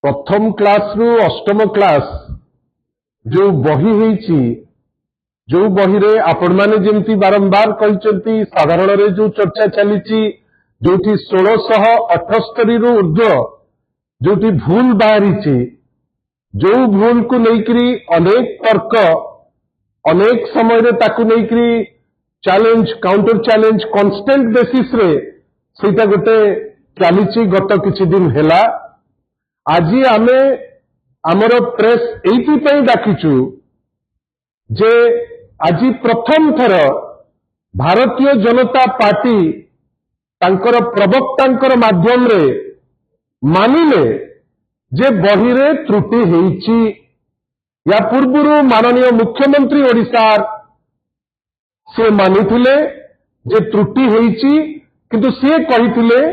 प्रथम क्लास रु अष्टम क्लास जो बही होईची जो बही रे आपण माने जेमती बारंबार कहते साधारण रे जो चर्चा चली जो 1678 रु ऊर्ध्व जो भूल बाहरी जो भूल को लेकरी अनेक तर्क अनेक समय रे ताकू लेकरी challenge counter challenge constant basis रे सेटा गोटे चली गत किछि दिन हेला। आज आमे आमर प्रेस एइथि डाकिचु जे आज प्रथम थर भारतीय जनता पार्टी तांकर प्रवक्तांकर माध्यम रे मानिले जे बही रे त्रुटि हेइची। या पूर्व माननीय मुख्यमंत्री ओडिशार से मानिथिले जे त्रुटि हेइची किंतु से कहिथिले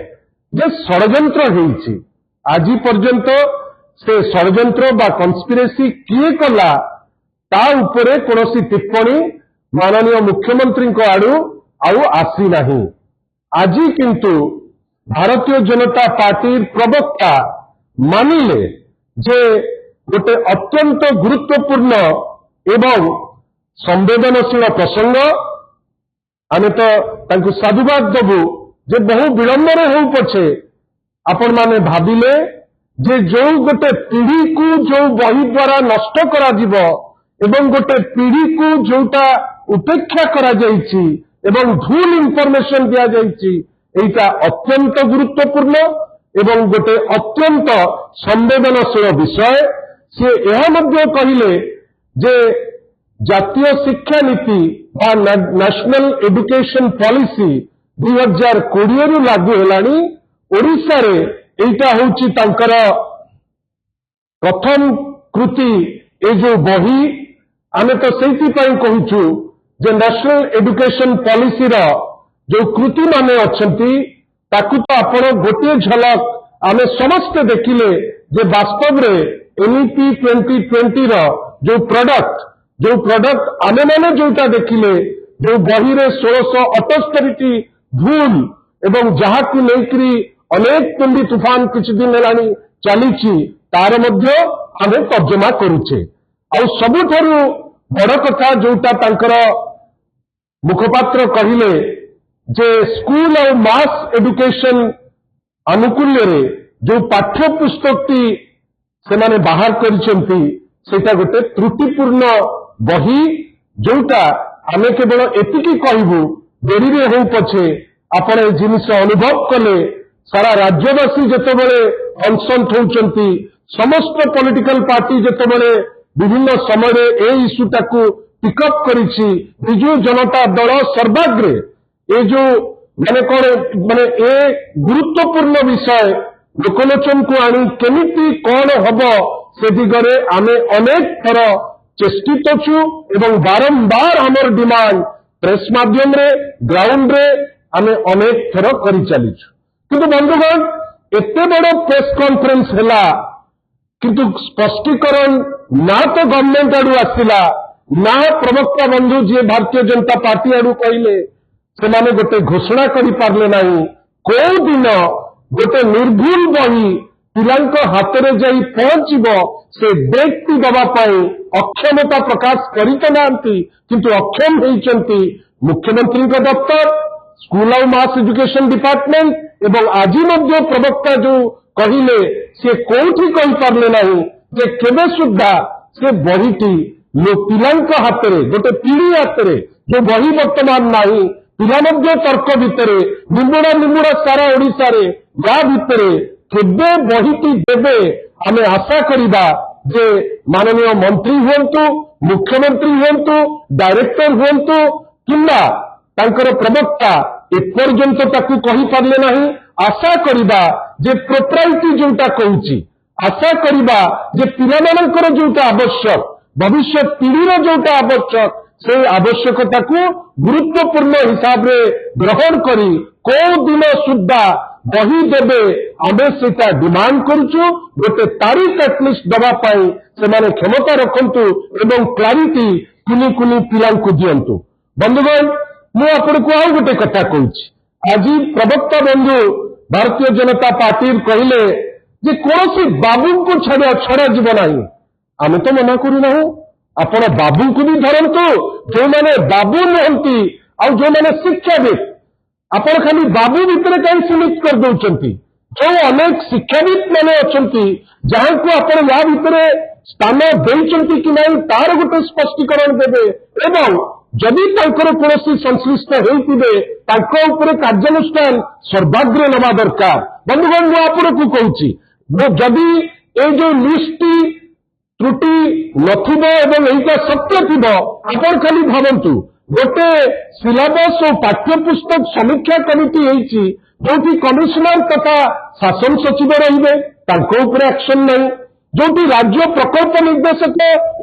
जे षड्यंत्र हेइची। आज पर्यंत से षड्यंत्र बा कन्स्पिरेसी किए कला ता उपरे कोनोसी टिप्पणी माननीय मुख्यमंत्री को आडू आउ आसी नहीं। आज किंतु भारतीय जनता पार्टी प्रवक्ता मानिले जे गोटे अत्यंत गुरुत्वपूर्ण एवं संवेदनशील प्रसंग आमे तो तांकु साधुवाद देबु जे बहु विलंबर हो पछे आपण माने भाबिले जे जो गोटे पीढ़ी को जो बही द्वारा नष्ट करा जीवो एवं गोटे पीढ़ी को जोटा उपेक्षा करा जाइछि एवं भूल इंफॉर्मेशन दिया जाइछि एटा अत्यंत गुरुत्वपूर्ण एवं गोटे अत्यंत संवेदनशील विषय। से यह मध्य कहिले जे जातीय शिक्षा नीति बा नेशनल एजुकेशन पॉलिसी 2020 रु लागू हेलानी। ओडिशा रे एटा होची तांकर प्रथम कृति ए जो बही आमे तो सेति पई कहूछु जे नेशनल एजुकेशन पॉलिसी रो जो कृति माने अछंती ताकू तो आपण गोटे झलक आमे समस्त देखिले जे वास्तव रे एनईपी 2020 रो जो प्रोडक्ट आमे माने जोटा देखिले जो बही रे 1678 भूल एवं जहा को लेकरी अनेक तुंडी तूफान किछ दिन हेलानी चलीछि तार मध्य आमे तर्जमा करूछे। आ सबुठारु बड़ कथा जोटा तांकर मुखपात्र कहिले जे स्कूल और मास एजुकेशन अनुकूल्य रे जो पाठ्य पुस्तकटी से माने बाहर करिसेंती सेटा गोटे त्रुटिपूर्ण बही जोटा आमे केवल एतिकी कहबू देरी रे हो पछे आपण ए जिनिस अनुभव कले सारा राज्यवासी जेतेबेले अनशन होउचंती समस्त पॉलिटिकल पार्टी जेतेबेले विभिन्न समय ए इश्यूटाकू पिकअप करिछि बिजू जनता दल सर्वाग्रे ए जो माने कोन माने ए गुरुत्वपूर्ण विषय लोकलोचन को आनी केमिति कोन हबो से दिगरे आमे अनेक थर चेष्टित छु एवं बारंबार हमर डिमांड प्रेस माध्यम रे ग्राउंड रे आमे अनेक थर करि चलिछु। किंतु बंधुगण एते बड़ प्रेस कॉन्फ्रेंस हैला किंतु स्पष्टीकरण ना तो गवर्नमेंट आडू आसिला ना प्रवक्ता बंधु जी भारतीय जनता पार्टी आडू कहले से माने गोटे घोषणा करि पारले नाही। को दिन गोटे निर्भूल बही पिलांक हाथ रे जाई पहुंचीबो से व्यक्ति दबा पाए अक्षमता प्रकाश करित नांती किंतु अक्षम होइचंती मुख्यमंत्री का दफ्तर स्कूल और मास एजुकेशन डिपार्टमेंट एवं आज मध्य प्रवक्ता जो कहिले से कोठी कहि पारले नाही जे केबे सुद्धा से बहीटी पिलांक हाथ रे गोटे पीढ़ी हाथ रे जो बही वर्तमान नाही पिला मध्य तर्क भितरे निमुड़ा सारा ओडिशा रे या भितरे केबे बहीटी देबे आमे आशा करिबा जे माननीय मंत्री हुंतु मुख्यमंत्री हुंतु डायरेक्टर हुंतु किंबा तांकर प्रवक्ता एपर्यंत ताकू कहि पारले नाही। आशा करिबा जे प्रोप्राइटी जोटा कहूची आशा करिबा जे पिलामानकर जोटा आवश्यक भविष्य पीढ़ीर जोटा आवश्यक से आवश्यकता को गुरुत्वपूर्ण हिसाब रे ग्रहण करी को दिन सुद्धा बही देबे आमे सेटा डिमांड करूछु गोटे तारीख एटलिस्ट दबा पाई से माने क्षमता रखंतु एवं क्लारिटी कुनी कुनी पिलांकु दियंतु। बंधुगण मु आपनको आउ गोटे कथा कहूछि आज प्रवक्ता बंधु भारतीय जनता पार्टी कहले जे कौन बाबू को छड़ा जीव ना आम तो मना करूना आपण बाबू को भी धरतु जो मैंने बाबू नुहति जो मैंने शिक्षाविद आपण खाली बाबू भितर कहीं सीमित कर दौरान जो अनेक शिक्षाविद मैंने अच्छा जहां को आपण या भितर स्थान देते कि नहीं तार गोटे स्पष्टीकरण देवे एवं जदि कौन संश्लिष्ट होते कार्यानुष्ठान सर्वाग्रे नवा दरकार बंधुगण मु आपण को कहूँ जदि ये जो लिस्ट त्रुटि नथा सत्य थी आपण खाली भावतु गोटे सिलेबस और पाठ्यपुस्तक समीक्षा कमिटी होती जो कमिशनर तथा शासन सचिव रे एक्शन नहीं जो राज्य प्रकल्प निर्देशक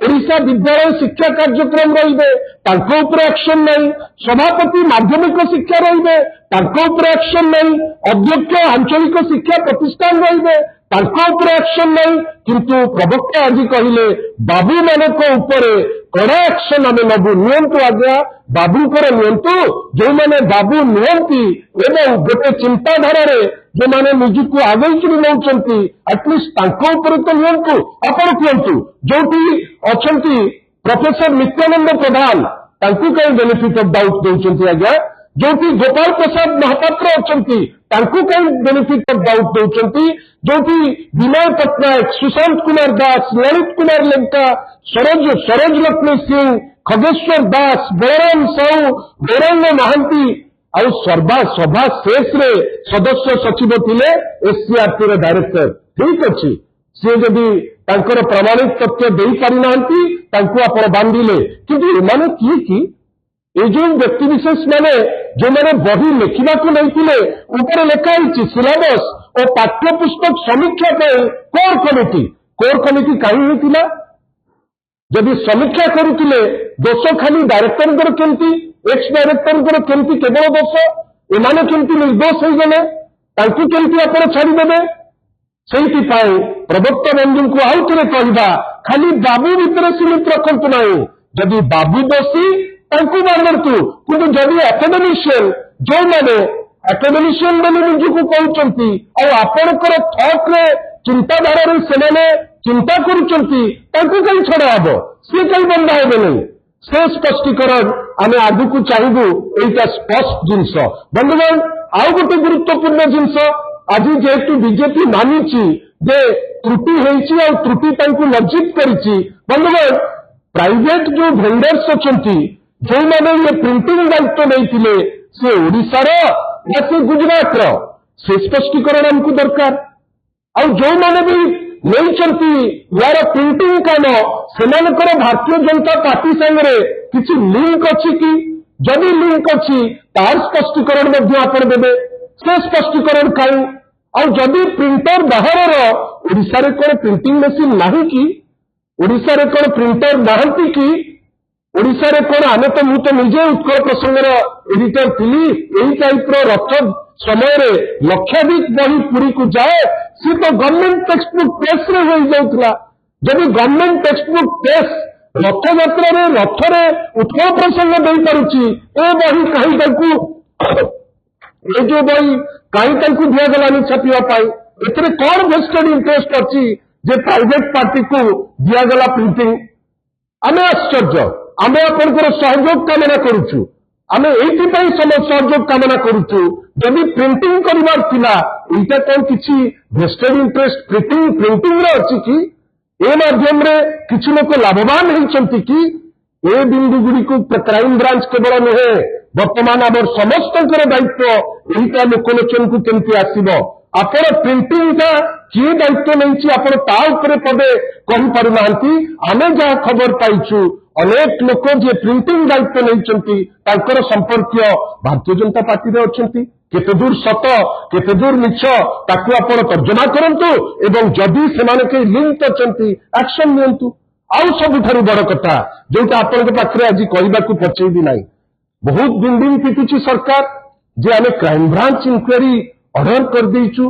ओडिशा विद्यालय शिक्षा कार्यक्रम रे एक्शन नहीं सभापति माध्यमिक शिक्षा रे एक्शन नहीं अध्यक्ष आंचलिक शिक्षा प्रतिष्ठान रे एक्शन नहीं किंतु प्रवक्ता आज कहले बाबू मानक उपरे कड़ा एक्शन आम नबू नियंतु आज्ञा बाबूकर नियंतु जो मैंने बाबू नुहति एवं गोटे चिंताधारा जो मैंने निजक आगे नौकरी एटलिस्ट तो नियंतु आपण कहतु जो अच्छा प्रोफेसर नित्यानंद प्रधान कहीं बेनिफिट ऑफ डाउट दौरान आज्ञा जो गोपाल प्रसाद महापात्र अच्छा कहीं बेनिफिट ऑफ डाउट दौरान जो विनय पट्टनायक सुशांत कुमार दास ललित कुमार लेंका सरोज लक्ष्मी सिंह खगेश्वर दास बलराम साहू गौरंग महांती आउ सभा शेष रे सदस्य सचिव थिले एससीआरटी डायरेक्टर ठीक अच्छी सी जदि प्रमाणित तथ्य दे पारि नांती तांको आपण बांधिले किंतु एमाने कि ये जो व्यक्ति विशेष माने जो मैंने बही लिखा नहीं ऊपर लिखाई सिलेबस और पाठ्यपुस्तक समीक्षा कोर कमिटी कहीं होता जदि समीक्षा करुले दोष खाली डायरेक्टर केमती एक्स डायरेक्टर केमती केवल दोष एमाने केमती निर्दोष हो गले केमती आप छाड़देवे से प्रवक्ता बंधु को आउ थे कहवा खाली बाबू भितर सीमित रखु ना जदि बाबू दोषी मानतु किंतु जदि एकेडमिशियन जो मैंने एकेडमिशियन निजक कहते आपणकर थट्रे चिंताधारा से चिंता कहीं छड़ा हम सी कहीं बंधा हे नहीं से स्पष्टीकरण आम आग को चाहबू यहीटा स्पष्ट जिनस बंधुगण आउ गोटे गुरुत्वपूर्ण जिनस आज जेहेतु बीजेपी मानी जे त्रुटि होती त्रुटि लज्जित करी बंधुगण प्राइवेट जो भेंडर्स अच्छा जो मैंने ये प्रिंटिंग दायित्व नहीं से ओडिशार या से गुजरात से स्पष्टीकरण हमको दरकार और जो मैंने भी नहीं यार प्रिंटिंग काम से भारतीय जनता पार्टी संगे किसी लिंक अच्छी कि जदि लिंक अच्छी तार स्पष्टीकरण देवे से स्पष्टीकरण कहीं और जदि प्रिंटर बाहर ओडिशा रे कौन प्रिंटिंग मशीन नहीं कि ओडिशा रे कौन प्रिंटर नहांती कि ओडिशा रे कौन आमे तो मु तो निजे उत्कल प्रसंगर एडिटर थी यही टाइप रथ समय लक्षाधिक बही पुरी को जाए सी तो गवर्नमेंट टेक्सटबुक प्रेस रे हो जाउतला जब गवर्नमेंट टेक्सटबुक प्रेस रथ यात्रा रथरे उत्कल प्रसंग दे पारुची ए बही कहीं ताकू ए जो बही कहीं ताकू दियागलानी छापिया एथरे कौन वेस्टेड इंटरेस्ट अच्छी जे प्राइवेट पार्टी को दियागला प्रिंटिंग आमे आश्चर्य आमे आपनकर सहयोग कामना करूछु आमे एइथिपाई सहयोग कामना करूछु जदि प्रिंटिंग करिवार थिला एटा कोन किछि वेस्टेड इंटरेस्ट प्रिंटिंग रे अछि कि ए माध्यम रे किछि लोक लाभवान होइछंती कि ए बिंदु गुडी को क्राइम ब्रांच केवल नहे वर्तमान आबर समस्तकर दायित्व एइटा लोकलोचन को केमति आसीबो आपण प्रिंटिंग का किए दायित्व नहीं आपण ता उपरे पदे कहि पारु नांती आमे जा खबर पाइछु अनेक लोक जे प्रिंटिंग दायित्व नहीं तांकर संपर्कीय भारतीय जनता पार्टी रे अछंती केते दूर सत केते दूर मिछ ताकू आपण तर्जमा करंतु एवं जदि सेमाने के लिंक अछंती एक्शन नियंतु आउ सबुठारु बड़ कथा जोटा आपण के पाखरे आज कहबा को पछेबी नाही बहुत बिल्डिंग पिटुची सरकार जे आमे क्राइम ब्रांच इंक्वायरी ऑर्डर कर देइछु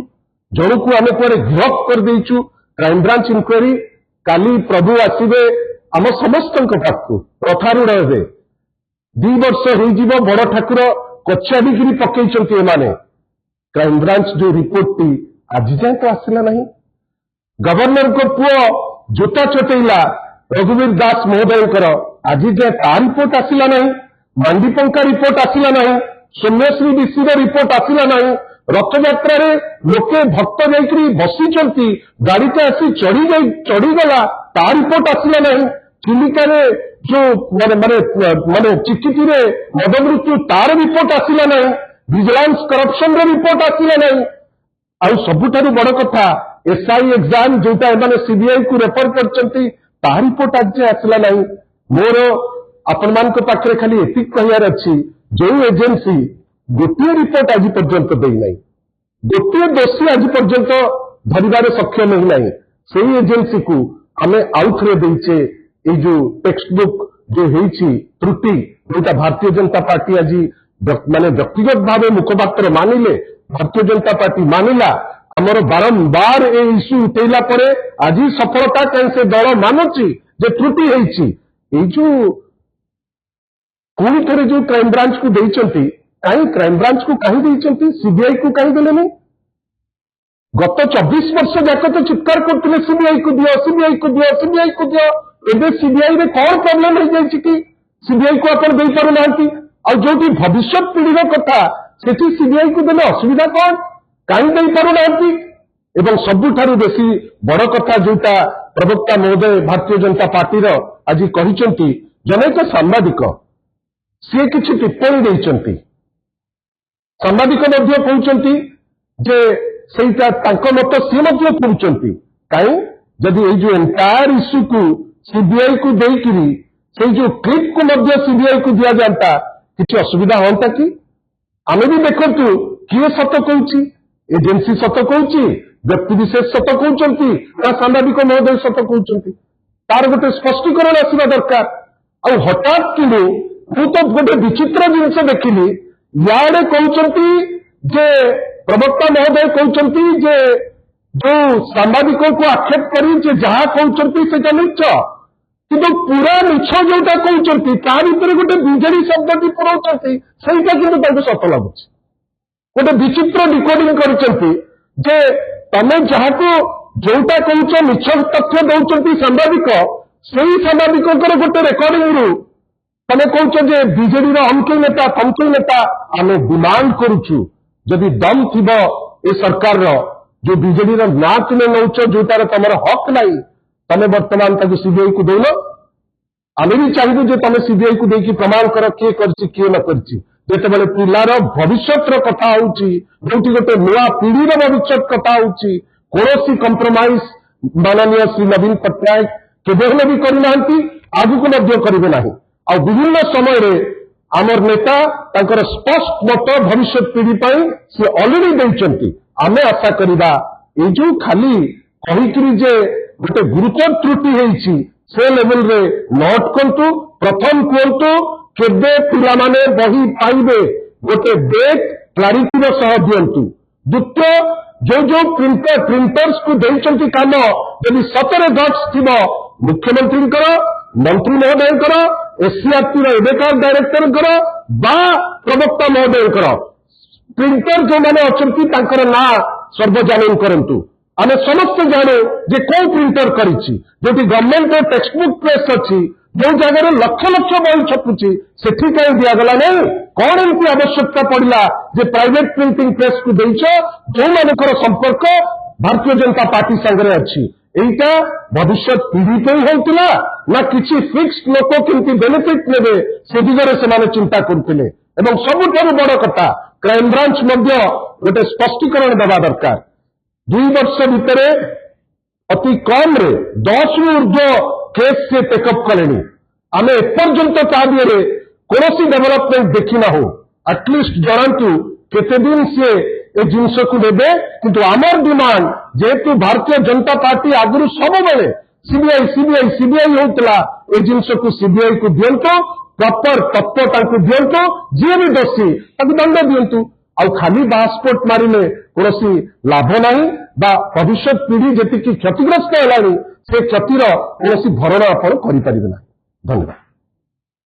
जणु को आमे पर गिरफ कर देइछु क्राइम ब्रांच इंक्वायरी काली प्रभु आसीबे आम समस्तଙ୍କ ପାଖକୁ ରଥାरूढ़ ହେବେ 2 ବର୍ଷ ହେଇଯିବ ବଡ଼ ଠାକୁର କଚାଡ଼ିକିରି ପକେଇଛନ୍ତି ଏମାନେ କ୍ରାଇମ ବ୍ରାଞ୍ଚ जो रिपोर्ट टी आज जाए तो आसला नहीं गवर्नर को पुओ जूता चटेला रघुवीर दास महोदय आज जे ता रिपोर्ट आसला ना मांडीपंका रिपोर्ट आसला ना सौम्यश्री डीसी रिपोर्ट आसला ना रथयात्रा लोके भक्त जाकरी बसी गाड़ीटा आसी चढ़ीगला ता रिपोर्ट आसला ना चिलिका जो माने चिकिटी मद मृत्यु तार रिपोर्ट आसला ना विजिलेंस करप्शन रिपोर्ट आसला ना आउ सबुठारु बड़ कथा एसआई एग्जाम जोटा एमाने सीबीआई को रेफर करचंती ता रिपोर्ट आज आसला ना मोर आपण मान को पाखरे खाली एतिक कहियार अछि जो एजेंसी गोटे रिपोर्ट आज पर्यंत देई नै गोटे दोषी आज पर्यंत धरिबार सक्षम ही नहीं सेही एजेंसी को आमे आउथरे देइचे ए जो टेक्स्ट बुक जो हेछि त्रुटि जोटा भारतीय जनता पार्टी आज माने व्यक्तिगत भाव मुखपात्र मानिले भारतीय जनता पार्टी मानिला आमर बारंबार ए इश्यू उठेला परे आज सफलता कहीं से दल मानुची जे त्रुटि हेछि ए जो पुणी थे जो क्राइम ब्रांच को देइचंती कहीं क्राइम ब्रांच को कहीं देइचंती सीबीआई को कहीं देलेनी गत 24 वर्ष जाक तो चित्कार करते सीबीआई को दियो सीबीआई को दियो सीबीआई को दियो एबे सीबीआई रे कौन प्रॉब्लम हो जाइछि कि सीबीआई को अपन देई पारु नांती आ जोटी भविष्य पीढ़ी कथा सेठी सीबीआई को देले असुविधा कौन कहीं देई पारु नांती एवं सबुठारु बेसी बड़ कथा जोटा प्रवक्ता महोदय भारतीय जनता पार्टी रो आज कहिचंती जने तो सांबादिक सी किछि टिप्पणी देइचंती सांबादिक मध्य कहउचंती जे सेटा तांको मत सी मध्य कहउचंती काई जदि ए जो एंटायर इश्यू को सीबीआई को देइकिरी से जो क्लिप को मध्य सीबीआई को दिया जाता किछि असुविधा होता कि आमे भी देखंतु किए सत कहउची एजेंसी सत कहउची व्यक्ति विशेष सत कहउचंती ना सांबादिक महोदय सत कहउचंती तार गोटे स्पष्टीकरण आसवा दरकार आ हठात कि मु तो गोटे विचित्र जिनस देखिली याडे कहउचंती जे प्रवक्ता महोदय कहउचंती जे जो सांबादिकों को आक्षेप करी जे जहा कहउचंती सेटा मिछ किंतु पूरा मिछ जोटा कहउचंती ता भीतर गोटे बिजेडी शब्दटी पुराउचंती सेटा किंतु ताको सत लागुची गोटे विचित्र डिकोडिंग करचंती जे तमे जहा को जोटा कहउच मिछ तथ्य दउचंती सांबादिक सेही सांबादिकों गोटे रेकर्डिंग रु तमे कहउच जे बिजेडी रो अमके नेता तमके नेता आमे डिमांड करूछु जदि दम थिबो ए सरकार रो जो बिजेडी रो ना तुमे नउच जोटार तमर हक नाही तमे वर्तमान ताको सीबीआई को देलो आमे भी चाहिबु जे तमे सीबीआई को देकी प्रमाण कर के करछि के न करछि जेतेबेले पिलार भविष्यत रो कथा होउची जोटी गोटे नया पीढ़ी रो भविष्यत कथा होउची कोनोसी कंप्रोमाइज माननीय श्री नवीन पट्टनायक केबेले भी करिनांती आगु को मध्य करिवे नाही आ विभिन्न समय रे आमर नेता तांकर स्पष्ट मत भविष्य पीढ़ी पाई से ऑलरेडी देइचंती आमे आशा करिबा ए जो खाली कहिकरी जे गोटे गुरुतर त्रुटि हेछि से लेवल रे नोट करतु प्रथम कोंतु केबे पिला माने बही पाइबे गोटे डेट क्लारिटी रो सह दियंतु द्वितीय जो प्रिंटर्स को देइचंती काम यदि सतरे गट्स थिबो मुख्यमंत्री मंत्री महोदय एससीआरटी एबेकार डायरेक्टर बा प्रवक्ता महोदय प्रिंटर जो मैंने अच्छा ना सर्वजनीन करंतु आमे समस्त जाने जे कौ प्रिंटर करिछि जोटी गवर्नमेंट टेक्स्ट बुक प्रेस अच्छी जो जगह लक्ष लक्ष बही छपुची सेठी कहीं दिगला नहीं कौन एमती आवश्यकता पड़ा जे प्राइवेट प्रिंटिंग प्रेस को देइछ जो मानकर संपर्क भारतीय जनता पार्टी संगे अच्छी एटा भविष्य पीढ़ी पे होउतिला ना किछि फिक्स्ड लोक केमती बेनिफिट नेबे से दिगरे से चिंता करथिले एवं सबुठारु बड़ कथा क्राइम ब्रांच मध्य गोटे स्पष्टीकरण देवा दरकार 2 वर्ष भितर अति कम रे 10 रु ऊर्ध्व केस से टेकअप कलेनी आमे एपर्यंत ता दिए कोनोसी डेवलपमेंट देखिना हो एटलिस्ट जणांतु केते दिन से ए जिनस को देबे किंतु आमर डिमांड जेतु भारतीय जनता पार्टी आगुरु सब बेले सीबीआई सीबीआई सीबीआई होतला ए जिनस को सीबीआई को दियंतो प्रॉपर तत्व तांको दियंतो जे भी दोषी ताको दंड दियंतु आ खाली पासपोर्ट मारिले कोनोसी लाभ नाही बा भविष्य पीढ़ी जेतिकी क्षतिग्रस्त हेलानी से क्षतिर कोनोसी भरण आपण करि परिबे ना धन्यवाद।